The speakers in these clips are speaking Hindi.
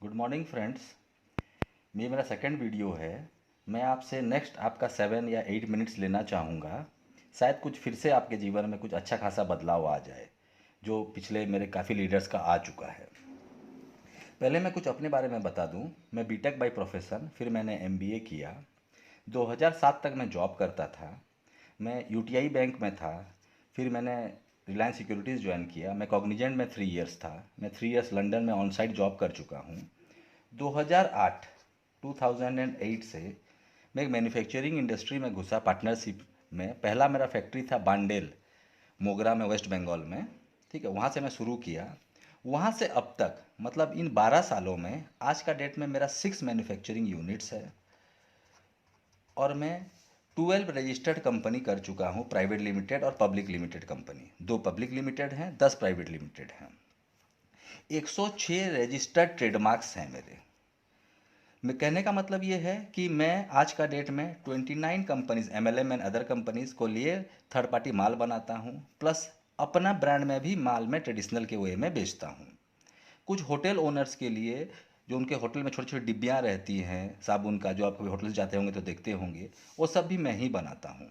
Good morning friends. ये मेरा सेकंड वीडियो है। मैं आपसे नेक्स्ट आपका 7 या 8 मिनट्स लेना चाहूँगा। शायद कुछ फिर से आपके जीवन में कुछ अच्छा खासा बदलाव आ जाए जो पिछले मेरे काफ़ी लीडर्स का आ चुका है। पहले मैं कुछ अपने बारे में बता दूं। मैं बीटेक बाय प्रोफेशन, फिर मैंने एमबीए किया। 2007 तक मैं जॉब करता था। मैं यूटीआई बैंक में था। फिर मैंने रिलायंस सिक्योरिटीज़ ज्वाइन किया। मैं कॉग्निजेंट में 3 इयर्स था। मैं 3 इयर्स लंदन में ऑन साइट जॉब कर चुका हूँ। 2008 2008 से मैं एक मैन्युफैक्चरिंग इंडस्ट्री में घुसा पार्टनरशिप में। पहला मेरा फैक्ट्री था बांडेल, मोगरा में, वेस्ट बंगाल में। ठीक है, वहाँ से मैं शुरू किया। वहाँ से अब तक मतलब इन 12 सालों में आज का डेट में मेरा 6 मैन्युफैक्चरिंग यूनिट्स है और मैं 12 रजिस्टर्ड कंपनी कर चुका हूँ, प्राइवेट लिमिटेड और public limited company. 2 public limited हैं, 10 प्राइवेट लिमिटेड हैं। 106 रजिस्टर्ड ट्रेडमार्क्स हैं मेरे। मैं कहने का मतलब ये है कि मैं आज का डेट में 29 companies, MLM and other companies को लिए थर्ड पार्टी माल बनाता हूँ, प्लस अपना ब्रांड में भी माल में ट्रेडिशनल के वे में बेचता हूँ। कुछ होटल ओनर्स के लिए, जो उनके होटल में छोटी छोटी डिब्बियाँ रहती हैं साबुन का, जो आप कभी होटल से जाते होंगे तो देखते होंगे, वो सब भी मैं ही बनाता हूँ।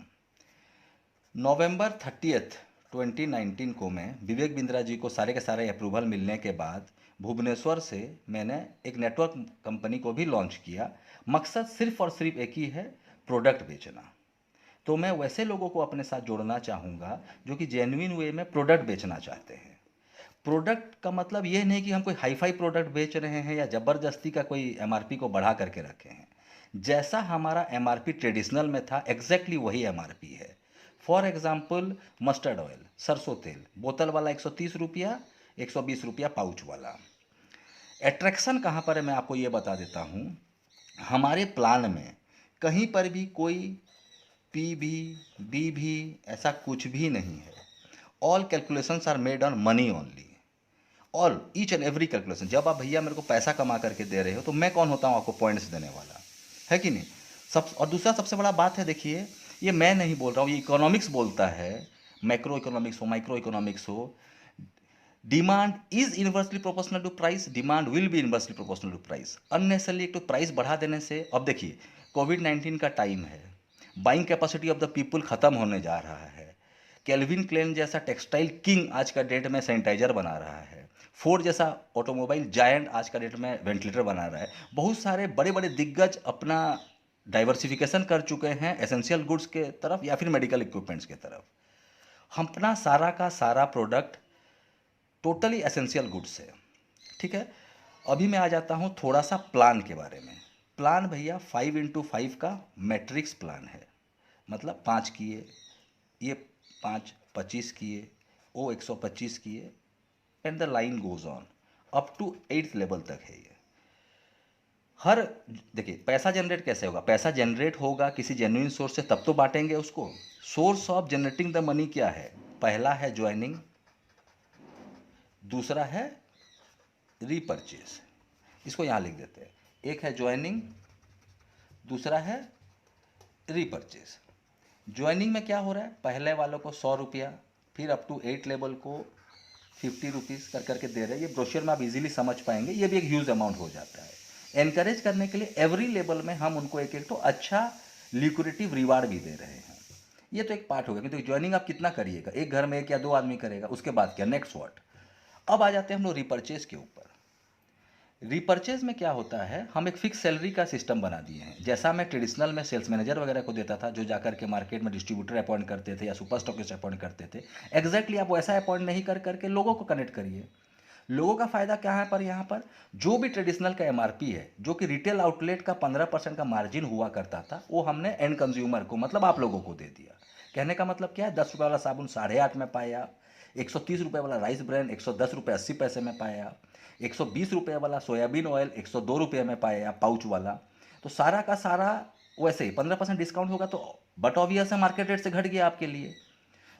नवंबर 30 2019 को मैं विवेक बिंद्रा जी को सारे के सारे अप्रूवल मिलने के बाद भुवनेश्वर से मैंने एक नेटवर्क कंपनी को भी लॉन्च किया। मकसद सिर्फ और सिर्फ एक ही है, प्रोडक्ट बेचना। तो मैं वैसे लोगों को अपने साथ जोड़ना चाहूँगा जो कि जेन्युइन वे में प्रोडक्ट बेचना चाहते हैं। प्रोडक्ट का मतलब ये नहीं कि हम कोई हाई फाई प्रोडक्ट बेच रहे हैं या ज़बरदस्ती का कोई एमआरपी को बढ़ा करके रखे हैं। जैसा हमारा एमआरपी ट्रेडिशनल में था, एग्जैक्टली वही एमआरपी है। फॉर एग्जाम्पल, मस्टर्ड ऑयल, सरसों तेल, बोतल वाला 130 रुपया, 120 रुपया पाउच वाला। एट्रैक्शन कहाँ पर है मैं आपको ये बता देता हूँ। हमारे प्लान में कहीं पर भी कोई पी भी, बी भी, ऐसा कुछ भी नहीं है। All calculations are made on money only. All each and every calculation. जब आप भैया मेरे को पैसा कमा करके दे रहे हो तो मैं कौन होता हूँ आपको पॉइंट्स देने वाला, है कि नहीं। सब और दूसरा सबसे बड़ा बात है, देखिए, ये मैं नहीं बोल रहा हूँ, ये इकोनॉमिक्स बोलता है। मैक्रो इकोनॉमिक्स हो, माइक्रो इकोनॉमिक्स हो, demand is inversely proportional to price, demand will be inversely proportional to price. Unnecessarily एक तो प्राइस बढ़ा देने से, अब देखिए कोविड-19 का टाइम है, buying capacity of the people खत्म होने जा रहा है। केल्विन क्लेन जैसा टेक्सटाइल किंग आज का डेट में सैनिटाइजर बना रहा है। फोर्ड जैसा ऑटोमोबाइल जायंट आज का डेट में वेंटिलेटर बना रहा है। बहुत सारे बड़े बड़े दिग्गज अपना डाइवर्सिफिकेशन कर चुके हैं एसेंशियल गुड्स के तरफ या फिर मेडिकल इक्विपमेंट्स के तरफ। हम अपना सारा का सारा प्रोडक्ट टोटली एसेंशियल गुड्स है। ठीक है, अभी मैं आ जाता हूँ थोड़ा सा प्लान के बारे में। प्लान भैया 5x5 का मैट्रिक्स प्लान है। मतलब 5 किए, ये 5 25 किए, ओ 125 किए, and the line goes on up to 8th level तक है ये। हर, देखिए पैसा जनरेट कैसे होगा, पैसा जनरेट होगा किसी जेन्युइन सोर्स से, तब तो बांटेंगे उसको। Source of generating the money क्या है? पहला है ज्वाइनिंग, दूसरा है रीपरचेज। इसको यहाँ लिख देते हैं। एक है ज्वाइनिंग, दूसरा है रीपरचेज। ज्वाइनिंग में क्या हो रहा है, पहले वालों को 100 रुपया, फिर अप टू 8 लेवल को 50 रुपीज़ कर करके दे रहे हैं। ये ब्रोशर में आप इजीली समझ पाएंगे, ये भी एक ह्यूज अमाउंट हो जाता है। एनकरेज करने के लिए एवरी लेवल में हम उनको एक एक तो अच्छा लिक्विडेटिव रिवार्ड भी दे रहे हैं। ये तो एक पार्ट हो गया। क्योंकि ज्वाइनिंग आप कितना करिएगा, एक घर में 1 या 2 आदमी करेगा, उसके बाद क्या, नेक्स्ट व्हाट। अब आ जाते हैं हम लोग रिपर्चेज के ऊपर। रिपर्चेज में क्या होता है, हम एक फिक्स सैलरी का सिस्टम बना दिए हैं। जैसा मैं ट्रेडिशनल में सेल्स मैनेजर वगैरह को देता था, जो जाकर के मार्केट में डिस्ट्रीब्यूटर अपॉइंट करते थे या सुपर स्टॉकिस्ट अपॉइंट करते थे, एग्जैक्टली आप वैसा अपॉइंट नहीं कर करके लोगों को कनेक्ट करिए। लोगों का फायदा क्या है पर यहाँ पर, जो भी ट्रेडिशनल का एमआरपी है, जो कि रिटेल आउटलेट का 15% का मार्जिन हुआ करता था, वो हमने एंड कंज्यूमर को, मतलब आप लोगों को दे दिया। कहने का मतलब क्या है, 10 रुपये वाला साबुन 8.5 में पाए आप, 130 रुपये वाला राइस ब्रांड 110 रुपये 80 पैसे में पाए आप, 120 रुपये वाला सोयाबीन ऑयल 102 रुपये में पाए आप पाउच वाला। तो सारा का सारा वैसे ही 15% डिस्काउंट होगा, तो बट ऑब्वियस है मार्केट रेट से घट गया आपके लिए।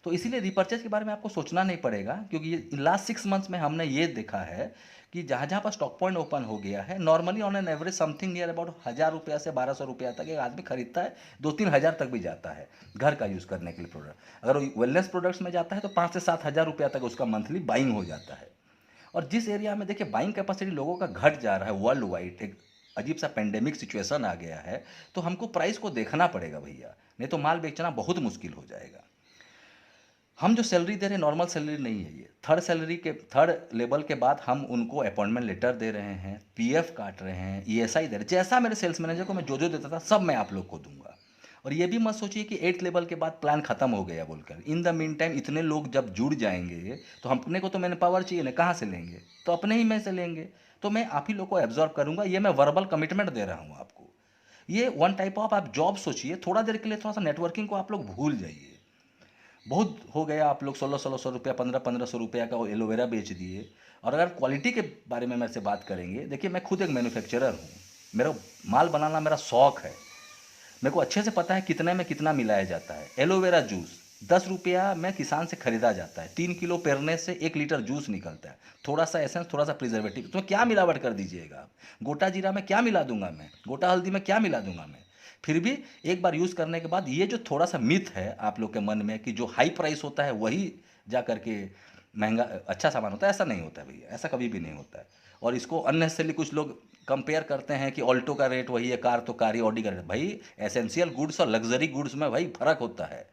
तो इसीलिए रिपर्चेज के बारे में आपको सोचना नहीं पड़ेगा, क्योंकि ये लास्ट 6 मंथ्स में हमने ये देखा है कि जहाँ जहाँ पर स्टॉक पॉइंट ओपन हो गया है, normally on an average something near about 1000 रुपया से 1200 रुपया तक एक आदमी खरीदता है। 2-3 हज़ार तक भी जाता है घर का यूज़ करने के लिए प्रोडक्ट। अगर वो वेलनेस प्रोडक्ट्स में जाता है तो 5 से 7 हज़ार रुपया तक उसका मंथली बाइंग हो जाता है। और जिस एरिया में देखिए बाइंग कैपेसिटी लोगों का घट जा रहा है वर्ल्ड वाइड, एक अजीब सा पेंडेमिक सिचुएशन आ गया है, तो हमको प्राइस को देखना पड़ेगा भैया, नहीं तो माल बेचना बहुत मुश्किल हो जाएगा। हम जो सैलरी दे रहे हैं नॉर्मल सैलरी नहीं है, ये थर्ड लेवल के बाद हम उनको अपॉइंटमेंट लेटर दे रहे हैं, पीएफ काट रहे हैं, ईएसआई दे रहे हैं। जैसा मेरे सेल्स मैनेजर को मैं जो जो देता था सब मैं आप लोग को दूंगा। और ये भी मत सोचिए कि 8th लेवल के बाद प्लान खत्म हो गया बोलकर। इन द मीन टाइम इतने लोग जब जुड़ जाएंगे तो अपने को तो मैंने पावर चाहिए ना, कहाँ से लेंगे, तो अपने ही में से लेंगे। तो मैं आप ही लोग को एब्जॉर्व करूंगा, ये मैं वर्बल कमिटमेंट दे रहा हूँ आपको। ये वन टाइप ऑफ आप जॉब सोचिए, थोड़ा देर के लिए थोड़ा सा नेटवर्किंग को आप लोग भूल जाइए। बहुत हो गया, आप लोग 1600 रुपया 1500 रुपया का एलोवेरा बेच दिए। और अगर क्वालिटी के बारे में मेरे से बात करेंगे, देखिए मैं खुद एक मैन्युफैक्चरर हूँ, मेरा माल बनाना मेरा शौक है। मेरे को अच्छे से पता है कितने में कितना मिलाया जाता है। एलोवेरा जूस 10 रुपया में किसान से खरीदा जाता है, 3 किलो पेरने से 1 लीटर जूस निकलता है। थोड़ा सा एसेंस, थोड़ा सा प्रिजर्वेटिव, तो क्या मिलावट कर दीजिएगा आप। गोटा जीरा में क्या मिला दूंगा मैं, गोटा हल्दी में क्या मिला दूंगा मैं। फिर भी एक बार यूज़ करने के बाद ये जो थोड़ा सा मिथ है आप लोग के मन में कि जो हाई प्राइस होता है वही जा करके महंगा अच्छा सामान होता है, ऐसा नहीं होता है भैया, ऐसा कभी भी नहीं होता है। और इसको अननेसेसरली कुछ लोग कंपेयर करते हैं कि ऑल्टो का रेट वही है, कार तो कार ही, ऑडी का रेट भाई। एसेंशियल गुड्स और लग्जरी गुड्स में भाई फर्क होता है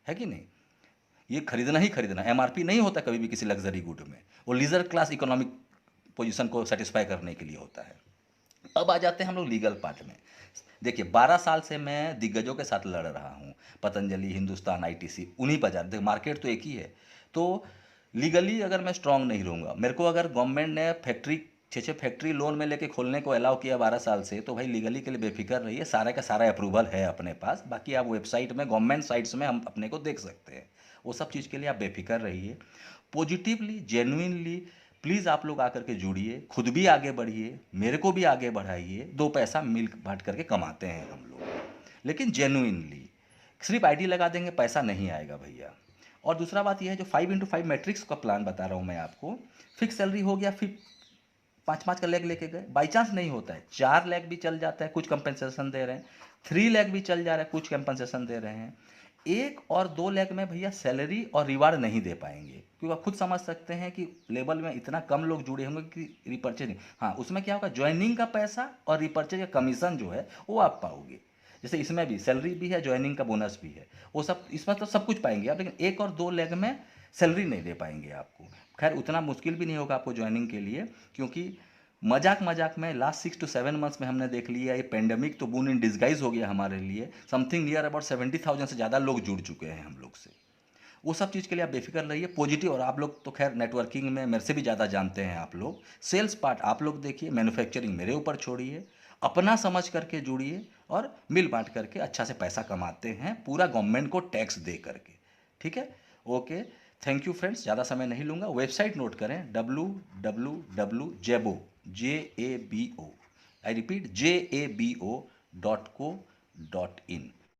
कि नहीं। ये खरीदना ही खरीदना, एमआरपी नहीं होता कभी भी किसी लग्जरी गुड में, वो लीजर क्लास इकोनॉमिक पोजीशन को सेटिस्फाई करने के लिए होता है। अब आ जाते हैं हम लोग लीगल पार्ट में। देखिए 12 साल से मैं दिग्गजों के साथ लड़ रहा हूँ, पतंजलि, हिंदुस्तान, आईटीसी, उन्हीं बाजार, देखो मार्केट तो एक ही है। तो लीगली अगर मैं स्ट्रांग नहीं रहूँगा, मेरे को अगर गवर्नमेंट ने फैक्ट्री 6-6 फैक्ट्री लोन में लेके खोलने को अलाउ किया 12 साल से, तो भाई लीगली के लिए बेफिक्र रहिए, सारा का सारा अप्रूवल है अपने पास। बाकी आप वेबसाइट में, गवर्नमेंट साइट्स में हम अपने को देख सकते हैं, वो सब चीज़ के लिए आप बेफिक्र रहिए। पॉजिटिवली, जेन्युइनली प्लीज़ आप लोग आकर के जुड़िए, खुद भी आगे बढ़िए, मेरे को भी आगे बढ़ाइए। 2 पैसा मिल बांट करके कमाते हैं हम लोग, लेकिन जेन्युइनली। सिर्फ आईडी लगा देंगे पैसा नहीं आएगा भैया। और दूसरा बात यह है, जो 5x5 मैट्रिक्स का प्लान बता रहा हूँ मैं आपको, फिक्स सैलरी हो गया, फिर 5-5 का लेग लेके गए, बाई चांस नहीं होता है 4 लेग भी चल जाता है, कुछ कंपनसेशन दे रहे हैं, 3 लेग भी चल जा रहा है, कुछ कंपनसेशन दे रहे हैं। 1 और 2 लेग में भैया सैलरी और रिवार्ड नहीं दे पाएंगे, क्योंकि आप खुद समझ सकते हैं कि लेवल में इतना कम लोग जुड़े होंगे कि रिपर्चेज नहीं। हाँ, उसमें क्या होगा, ज्वाइनिंग का पैसा और रिपर्चेज का कमीशन जो है वो आप पाओगे। जैसे इसमें भी सैलरी भी है, ज्वाइनिंग का बोनस भी है, वो सब इसमें तो सब कुछ पाएंगे आप, लेकिन 1 और 2 लेग में सैलरी नहीं दे पाएंगे आपको। खैर उतना मुश्किल भी नहीं होगा आपको ज्वाइनिंग के लिए, क्योंकि मजाक मजाक में लास्ट 6 to 7 मंथ्स में हमने देख लिया ये पेंडेमिक तो बून इन डिस्गाइज हो गया हमारे लिए। समथिंग नियर अबाउट 70,000 से ज़्यादा लोग जुड़ चुके हैं हम लोग से। वो सब चीज़ के लिए आप बेफिक्र रहिए, पॉजिटिव। और आप लोग तो खैर नेटवर्किंग में मेरे से भी ज़्यादा जानते हैं आप लोग। सेल्स पार्ट आप लोग देखिए, मैन्युफैक्चरिंग मेरे ऊपर छोड़िए, अपना समझ करके जुड़िए और मिल बांट करके अच्छा से पैसा कमाते हैं, पूरा गवर्नमेंट को टैक्स दे करके। ठीक है, ओके, थैंक यू फ्रेंड्स, ज़्यादा समय नहीं लूँगा। वेबसाइट नोट करें, www.jabo, JABO, I repeat JABO.co.in।